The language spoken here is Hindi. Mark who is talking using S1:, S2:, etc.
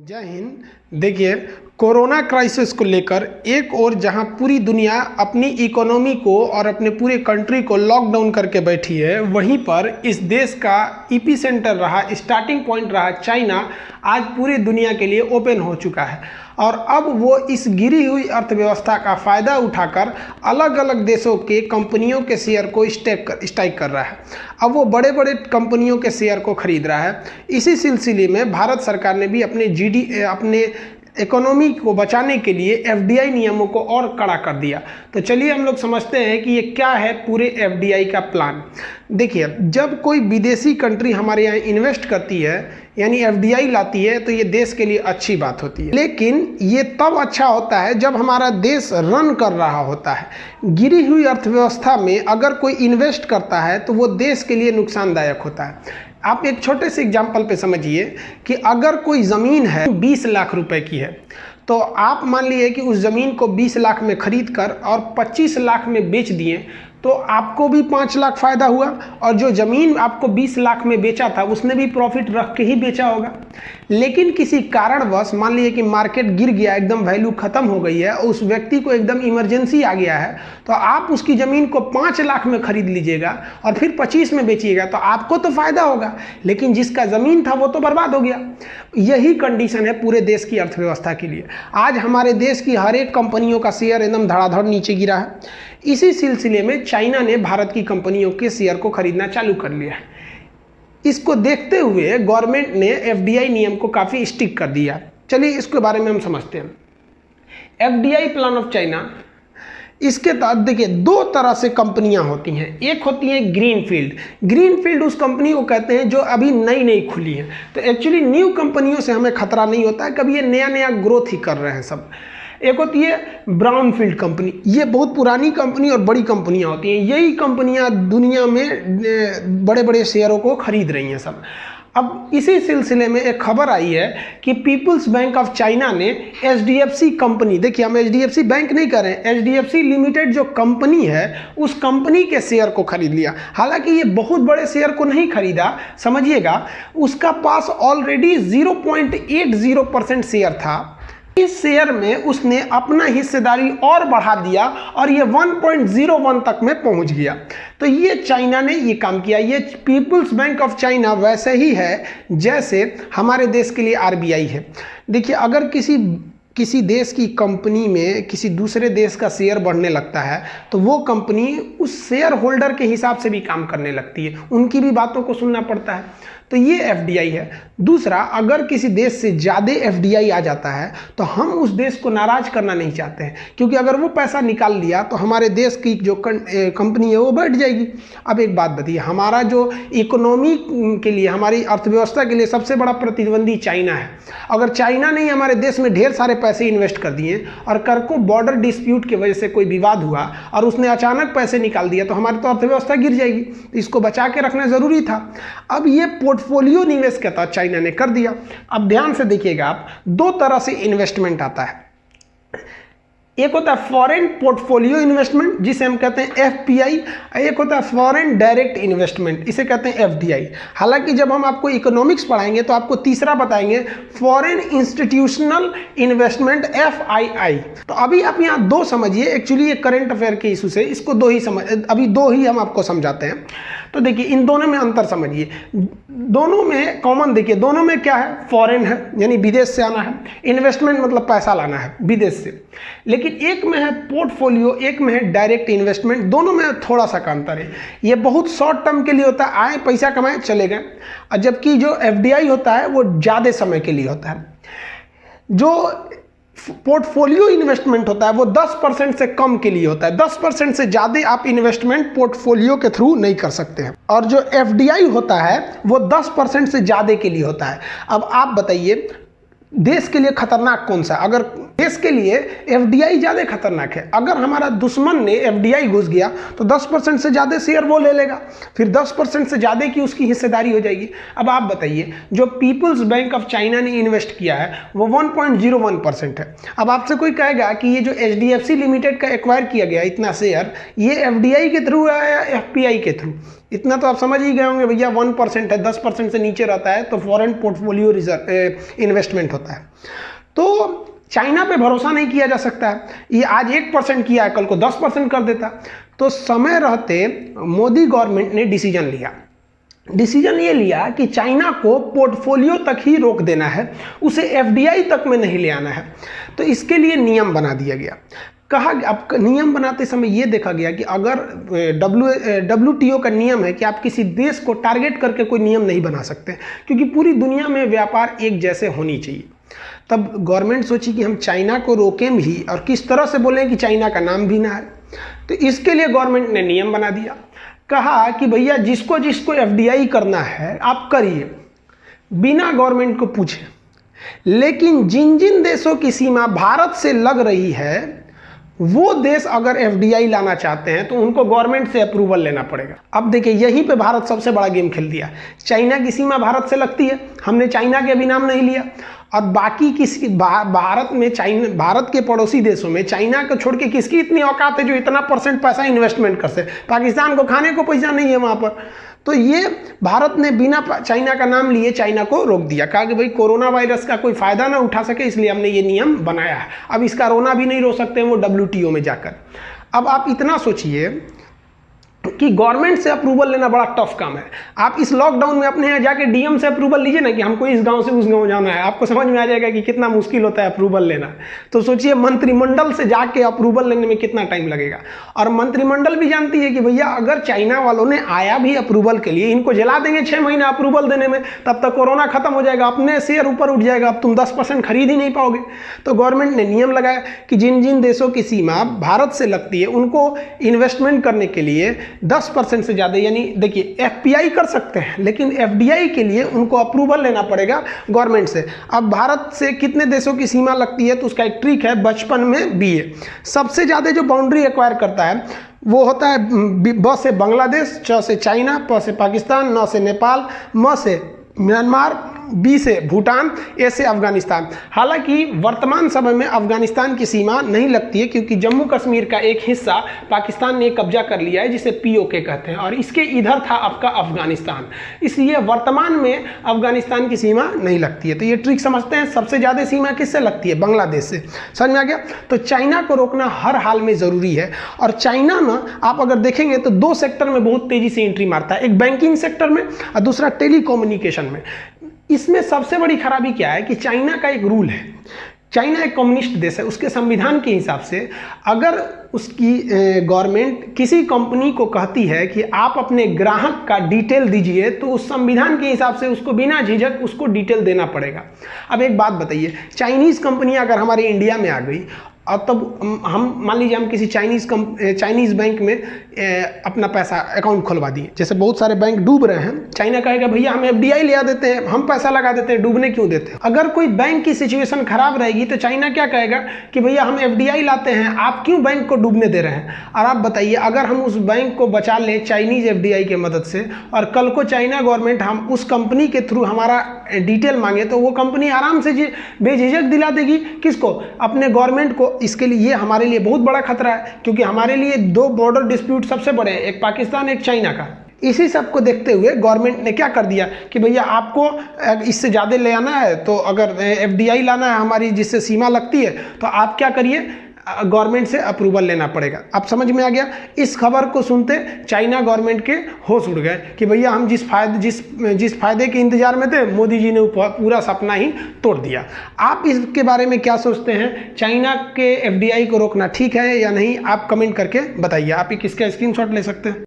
S1: जय हिंद। देखिए, कोरोना क्राइसिस को लेकर एक और जहां पूरी दुनिया अपनी इकोनॉमी को और अपने पूरे कंट्री को लॉकडाउन करके बैठी है, वहीं पर इस देश का एपी सेंटर रहा, स्टार्टिंग पॉइंट रहा चाइना, आज पूरी दुनिया के लिए ओपन हो चुका है। और अब वो इस गिरी हुई अर्थव्यवस्था का फ़ायदा उठाकर अलग अलग देशों के कंपनियों के शेयर को स्टाइक कर रहा है। अब वो बड़े बड़े कंपनियों के शेयर को खरीद रहा है। इसी सिलसिले में भारत सरकार ने भी अपने इकोनॉमी को बचाने के लिए एफडीआई नियमों को और कड़ा कर दिया। तो चलिए हम लोग समझते हैं कि ये क्या है पूरे एफडीआई का प्लान। देखिए, जब कोई विदेशी कंट्री हमारे यहाँ इन्वेस्ट करती है यानी एफडीआई लाती है, तो ये देश के लिए अच्छी बात होती है। लेकिन ये तब अच्छा होता है जब हमारा देश रन कर रहा होता है। गिरी हुई अर्थव्यवस्था में अगर कोई इन्वेस्ट करता है तो वो देश के लिए नुकसानदायक होता है। आप एक छोटे से एग्जाम्पल पे समझिए कि अगर कोई ज़मीन है 20 लाख रुपए की है, तो आप मान लीजिए कि उस ज़मीन को 20 लाख में खरीद कर और 25 लाख में बेच दिए, तो आपको भी 5 लाख फ़ायदा हुआ और जो ज़मीन आपको 20 लाख में बेचा था उसने भी प्रॉफिट रख के ही बेचा होगा। लेकिन किसी कारणवश मान लीजिए कि मार्केट गिर गया, एकदम वैल्यू ख़त्म हो गई है, उस व्यक्ति को एकदम इमरजेंसी आ गया है, तो आप उसकी ज़मीन को 5 लाख में खरीद लीजिएगा और फिर 25 में बेचिएगा, तो आपको तो फ़ायदा होगा, लेकिन जिसका ज़मीन था वो तो बर्बाद हो गया। यही कंडीशन है पूरे देश की अर्थव्यवस्था के लिए। आज हमारे देश की हर एक कंपनियों का शेयर एकदम धड़ाधड़ नीचे गिरा है। इसी सिलसिले में चाइना ने भारत की कंपनियों के शेयर को खरीदना चालू कर लिया है। इसको देखते हुए गवर्नमेंट ने एफडीआई नियम को काफ़ी स्ट्रिक्ट कर दिया। चलिए इसके बारे में हम समझते हैं। एफडीआई प्लान ऑफ चाइना, इसके तहत देखिए 2 तरह से कंपनियां होती हैं। एक होती है ग्रीनफील्ड। ग्रीनफील्ड उस कंपनी को कहते हैं जो अभी नई नई खुली है। तो एक्चुअली न्यू कंपनियों से हमें खतरा नहीं होता है, कभी ये नया नया ग्रोथ ही कर रहे हैं सब। एक होती है ब्राउनफील्ड कंपनी, ये बहुत पुरानी कंपनी और बड़ी कंपनियां होती हैं। यही कंपनियां दुनिया में बड़े बड़े शेयरों को खरीद रही हैं सब। अब इसी सिलसिले में एक खबर आई है कि पीपुल्स बैंक ऑफ चाइना ने एचडीएफसी कंपनी, देखिए हम एचडीएफसी बैंक नहीं कर रहे हैं, एचडीएफसी लिमिटेड जो कंपनी है उस कंपनी के शेयर को खरीद लिया। हालांकि ये बहुत बड़े शेयर को नहीं खरीदा, समझिएगा, उसका पास ऑलरेडी 0.80% शेयर था। इस शेयर में उसने अपना हिस्सेदारी और बढ़ा दिया और ये 1.01 तक में पहुंच गया। तो ये चाइना ने ये काम किया। ये पीपुल्स बैंक ऑफ चाइना वैसे ही है जैसे हमारे देश के लिए आरबीआई है। देखिए, अगर किसी देश की कंपनी में किसी दूसरे देश का शेयर बढ़ने लगता है तो वो कंपनी उस शेयर होल्डर के हिसाब से भी काम करने लगती है, उनकी भी बातों को सुनना पड़ता है। तो ये एफडीआई है। दूसरा, अगर किसी देश से ज़्यादा एफडीआई आ जाता है तो हम उस देश को नाराज़ करना नहीं चाहते हैं, क्योंकि अगर वो पैसा निकाल लिया तो हमारे देश की जो कंपनी है वो बैठ जाएगी। अब एक बात बताइए, हमारा जो इकोनॉमी के लिए, हमारी अर्थव्यवस्था के लिए सबसे बड़ा प्रतिद्वंदी चाइना है। अगर चाइना ने हमारे देश में ढेर सारे पैसे इन्वेस्ट कर दिए और कल को बॉर्डर डिस्प्यूट की वजह से कोई विवाद हुआ और उसने अचानक पैसे निकाल दिया, तो हमारी तो अर्थव्यवस्था गिर जाएगी। इसको बचा के रखना ज़रूरी था। अब ये पोर्टफोलियो निवेश के तहत चाइना ने कर दिया। अब ध्यान से देखिएगा आप, 2 तरह से इन्वेस्टमेंट आता है। एक होता है फॉरेन पोर्टफोलियो इन्वेस्टमेंट, जिसे हम कहते हैं एफपीआई। एक होता है फॉरेन डायरेक्ट इन्वेस्टमेंट, इसे कहते हैं एफडीआई। हालांकि जब हम आपको इकोनॉमिक्स पढ़ाएंगे तो आपको तीसरा बताएंगे फॉरेन इंस्टीट्यूशनल इन्वेस्टमेंट, एफआईआई। तो अभी आप यहाँ 2 समझिए। एक्चुअली ये करंट अफेयर के इशू से इसको 2 ही अभी 2 ही हम आपको समझाते हैं। तो देखिए, इन दोनों में अंतर समझिए। दोनों में कॉमन देखिए, दोनों में क्या है, फॉरेन है यानी विदेश से आना है, इन्वेस्टमेंट मतलब पैसा लाना है विदेश से। लेकिन एक में है पोर्टफोलियो, एक में है डायरेक्ट इन्वेस्टमेंट। दोनों में थोड़ा सा का अंतर है। ये बहुत शॉर्ट टर्म के लिए होता है, आए पैसा कमाए चले गए, और जबकि जो एफडीआई होता है वो ज़्यादा समय के लिए होता है। जो पोर्टफोलियो इन्वेस्टमेंट होता है वो 10% से कम के लिए होता है। 10% से ज़्यादा आप इन्वेस्टमेंट पोर्टफोलियो के थ्रू नहीं कर सकते हैं। और जो एफडीआई होता है वो 10% से ज़्यादा के लिए होता है। अब आप बताइए, देश के लिए खतरनाक कौन सा? अगर देश के लिए एफडीआई ज़्यादा खतरनाक है। अगर हमारा दुश्मन ने एफडीआई घुस गया तो 10% से ज़्यादा शेयर वो ले लेगा, फिर 10% से ज़्यादा की उसकी हिस्सेदारी हो जाएगी। अब आप बताइए, जो पीपुल्स बैंक ऑफ चाइना ने इन्वेस्ट किया है वो 1.01% है। अब आपसे कोई कहेगा कि ये जो एचडीएफसी लिमिटेड का एक्वायर किया गया इतना शेयर, ये एफडीआई के थ्रू है या एफपीआई के थ्रू? इतना तो आप समझ ही गए होंगे भैया, 1% है, 10% से नीचे रहता है तो फॉरेन पोर्टफोलियो रिजर्व इन्वेस्टमेंट होता है। तो चाइना पे भरोसा नहीं किया जा सकता है, ये आज 1% किया है, कल को 10% कर देता। तो समय रहते मोदी गवर्नमेंट ने डिसीजन ये लिया कि चाइना को पोर्टफोलियो तक ही रोक देना है, उसे एफडीआई तक में नहीं ले आना है। तो इसके लिए नियम बना दिया गया। कहा, अब नियम बनाते समय ये देखा गया कि अगर WTO का नियम है कि आप किसी देश को टारगेट करके कोई नियम नहीं बना सकते, क्योंकि पूरी दुनिया में व्यापार एक जैसे होनी चाहिए। तब गवर्नमेंट सोची कि हम चाइना को रोकें भी, और किस तरह से बोलें कि चाइना का नाम भी ना है। तो इसके लिए गवर्नमेंट ने नियम बना दिया। कहा कि भैया जिसको जिसको एफडीआई करना है आप करिए, बिना गवर्नमेंट को पूछे। लेकिन जिन जिन देशों की सीमा भारत से लग रही है, वो देश अगर एफडीआई लाना चाहते हैं तो उनको गवर्नमेंट से अप्रूवल लेना पड़ेगा। अब देखिए, यहीं पे भारत सबसे बड़ा गेम खेल दिया। चाइना की सीमा भारत से लगती है, हमने चाइना के अभी नाम नहीं लिया, और बाकी किसी भारत के पड़ोसी देशों में चाइना को छोड़ के किसकी इतनी औकात है जो इतना % पैसा इन्वेस्टमेंट कर सके? पाकिस्तान को खाने को पैसा नहीं है वहाँ पर। तो ये भारत ने बिना चाइना का नाम लिए चाइना को रोक दिया। कहा कि भाई कोरोना वायरस का कोई फायदा ना उठा सके, इसलिए हमने ये नियम बनाया है। अब इसका रोना भी नहीं रो सकते हैं वो WTO में जाकर। अब आप इतना सोचिए कि गवर्नमेंट से अप्रूवल लेना बड़ा टफ काम है। आप इस लॉकडाउन में अपने यहाँ जाके डीएम से अप्रूवल लीजिए ना कि हमको इस गांव से उस गांव जाना है, आपको समझ में आ जाएगा कि कितना मुश्किल होता है अप्रूवल लेना। तो सोचिए मंत्रिमंडल से जाके अप्रूवल लेने में कितना टाइम लगेगा। और मंत्रिमंडल भी जानती है कि भैया अगर चाइना वालों ने आया भी अप्रूवल के लिए, इनको जला देंगे 6 महीना अप्रूवल देने में, तब तक कोरोना खत्म हो जाएगा, अपने शेयर ऊपर उठ जाएगा, अब तुम 10% खरीद ही नहीं पाओगे। तो गवर्नमेंट ने नियम लगाया कि जिन जिन देशों की सीमा भारत से लगती है उनको इन्वेस्टमेंट करने के लिए 10% से ज़्यादा, यानी देखिए एफपीआई कर सकते हैं, लेकिन एफडीआई के लिए उनको अप्रूवल लेना पड़ेगा गवर्नमेंट से। अब भारत से कितने देशों की सीमा लगती है तो उसका एक ट्रिक है, बचपन में BA। सबसे ज़्यादा जो बाउंड्री एक्वायर करता है वो होता है ब से बांग्लादेश, च से चाइना, प से पाकिस्तान, न से नेपाल, म से म्यांमार, B से भूटान, A से अफगानिस्तान। हालांकि वर्तमान समय में अफगानिस्तान की सीमा नहीं लगती है, क्योंकि जम्मू कश्मीर का एक हिस्सा पाकिस्तान ने कब्जा कर लिया है, जिसे POK कहते हैं, और इसके इधर था आपका अफगानिस्तान, इसलिए वर्तमान में अफगानिस्तान की सीमा नहीं लगती है। तो ये ट्रिक समझते हैं। सबसे ज़्यादा सीमा किससे लगती है? बांग्लादेश से। समझ में आ गया? तो चाइना को रोकना हर हाल में ज़रूरी है। और चाइना ना, आप अगर देखेंगे तो 2 सेक्टर में बहुत तेज़ी से एंट्री मारता है, एक बैंकिंग सेक्टर में और दूसरा टेलीकम्युनिकेशन में। इसमें सबसे बड़ी खराबी क्या है कि चाइना का एक रूल है, चाइना एक कम्युनिस्ट देश है, उसके संविधान के हिसाब से अगर उसकी गवर्नमेंट किसी कंपनी को कहती है कि आप अपने ग्राहक का डिटेल दीजिए, तो उस संविधान के हिसाब से उसको बिना झिझक उसको डिटेल देना पड़ेगा। अब एक बात बताइए, चाइनीज़ कंपनियां अगर हमारे इंडिया में आ गई और तब हम मान लीजिए हम किसी चाइनीज़ बैंक में अपना पैसा अकाउंट खुलवा दिए, जैसे बहुत सारे बैंक डूब रहे हैं, चाइना कहेगा भैया हम एफडीआई ले आ देते हैं, हम पैसा लगा देते हैं, डूबने क्यों देते हैं। अगर कोई बैंक की सिचुएशन खराब रहेगी तो चाइना क्या कहेगा कि भैया हम एफडीआई लाते हैं, आप क्यों बैंक को डूबने दे रहे हैं। और आप बताइए, अगर हम उस बैंक को बचा लें चाइनीज़ एफडीआई की मदद से, और कल को चाइना गवर्नमेंट हम उस कंपनी के थ्रू हमारा डिटेल मांगे, तो वो कंपनी आराम से बेझिझक दिला देगी किसको? अपने गवर्नमेंट को। इसके लिए ये हमारे लिए बहुत बड़ा खतरा है, क्योंकि हमारे लिए 2 बॉर्डर डिस्प्यूट सबसे बड़े हैं, एक पाकिस्तान एक चाइना का। इसी सब को देखते हुए गवर्नमेंट ने क्या कर दिया कि भैया आपको इससे ज़्यादा ले आना है, तो अगर एफडीआई लाना है हमारी जिससे सीमा लगती है, तो आप क्या करिए, गवर्नमेंट से अप्रूवल लेना पड़ेगा। अब समझ में आ गया? इस खबर को सुनते चाइना गवर्नमेंट के होश उड़ गए कि भैया हम जिस फायदे के इंतजार में थे, मोदी जी ने पूरा सपना ही तोड़ दिया। आप इसके बारे में क्या सोचते हैं? चाइना के एफडीआई को रोकना ठीक है या नहीं? आप कमेंट करके बताइए। आप इसका स्क्रीनशॉट ले सकते हैं।